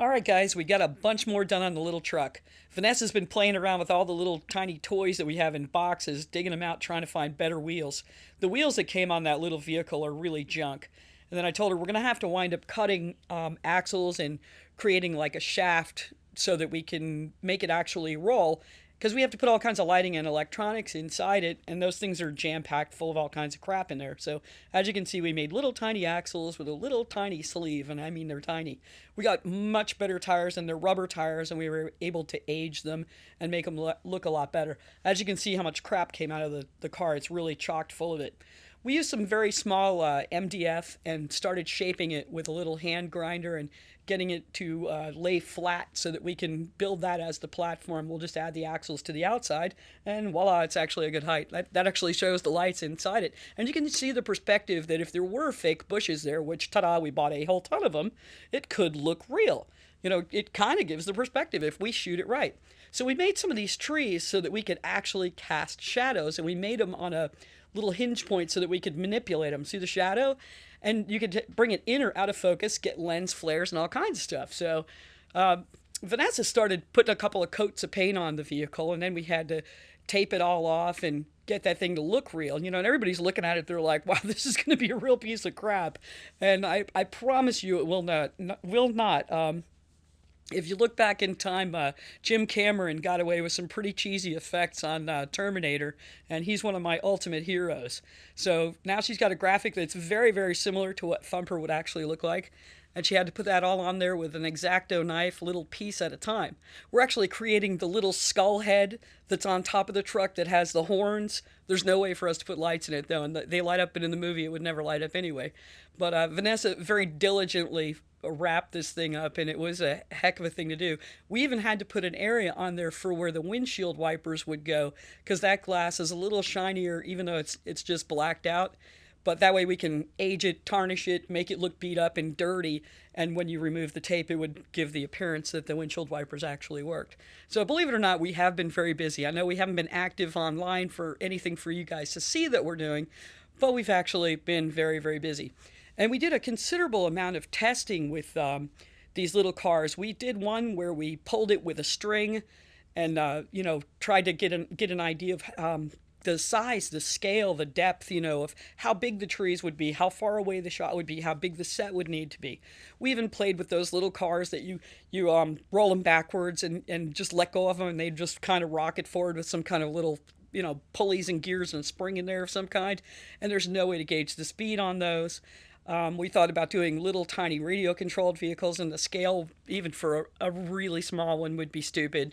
All right, guys, we got a bunch more done on the little truck. Vanessa's been playing around with all the little tiny toys that we have in boxes, digging them out, trying to find better wheels. The wheels that came on that little vehicle are really junk. And then I told her we're going to have to wind up cutting axles and creating like a shaft so that we can make it actually roll because we have to put all kinds of lighting and electronics inside it, and those things are jam packed full of all kinds of crap in there. So, as you can see, we made little tiny axles with a little tiny sleeve, and I mean they're tiny. We got much better tires than they're rubber tires, and we were able to age them and make them look a lot better. As you can see, how much crap came out of the car, it's really chocked full of it. We used some very small MDF and started shaping it with a little hand grinder and getting it to lay flat so that we can build that as the platform. We'll just add the axles to the outside, and voila, it's actually a good height. That actually shows the lights inside it. And you can see the perspective that if there were fake bushes there, which, ta-da, we bought a whole ton of them, it could look real. You know, it kind of gives the perspective if we shoot it right. So we made some of these trees so that we could actually cast shadows, and we made them on a little hinge point so that we could manipulate them. See the shadow? And you could bring it in or out of focus, get lens flares and all kinds of stuff. So Vanessa started putting a couple of coats of paint on the vehicle, and then we had to tape it all off and get that thing to look real. You know, and everybody's looking at it, they're like, wow, this is going to be a real piece of crap. And I promise you it will not. If you look back in time, Jim Cameron got away with some pretty cheesy effects on Terminator, and he's one of my ultimate heroes. So now she's got a graphic that's very, very similar to what Thumper would actually look like, and she had to put that all on there with an X-Acto knife, little piece at a time. We're actually creating the little skull head that's on top of the truck that has the horns. There's no way for us to put lights in it, though, and they light up, but in the movie it would never light up anyway. But Vanessa very diligently wrap this thing up, and it was a heck of a thing to do. We even had to put an area on there for where the windshield wipers would go, because that glass is a little shinier even though it's just blacked out. But that way we can age it, tarnish it, make it look beat up and dirty, and when you remove the tape it would give the appearance that the windshield wipers actually worked. So believe it or not, we have been very busy. I know we haven't been active online for anything for you guys to see that we're doing, but we've actually been very, very busy. And we did a considerable amount of testing with these little cars. We did one where we pulled it with a string and, tried to get an idea of the size, the scale, the depth, of how big the trees would be, how far away the shot would be, how big the set would need to be. We even played with those little cars that you roll them backwards and just let go of them, and they just kind of rocket forward with some kind of little pulleys and gears and a spring in there of some kind. And there's no way to gauge the speed on those. We thought about doing little tiny radio controlled vehicles, and the scale, even for a really small one, would be stupid,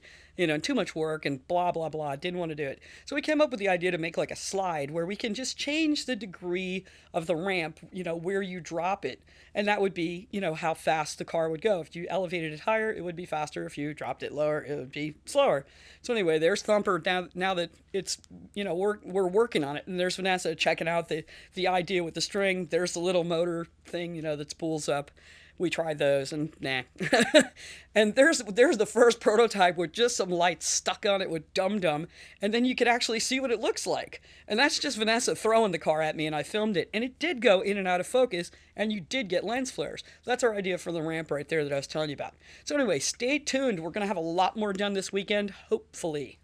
too much work and blah, blah, blah. Didn't want to do it. So we came up with the idea to make like a slide where we can just change the degree of the ramp, where you drop it. And that would be, how fast the car would go. If you elevated it higher, it would be faster. If you dropped it lower, it would be slower. So anyway, there's Thumper now that it's, we're working on it. And there's Vanessa checking out the idea with the string. There's the little motor thing, that spools up. We tried those and nah. And there's the first prototype with just some lights stuck on it with dum-dum, and then you could actually see what it looks like. And that's just Vanessa throwing the car at me, and I filmed it, and it did go in and out of focus, and you did get lens flares. That's our idea for the ramp right there that I was telling you about. So anyway, stay tuned. We're going to have a lot more done this weekend, hopefully.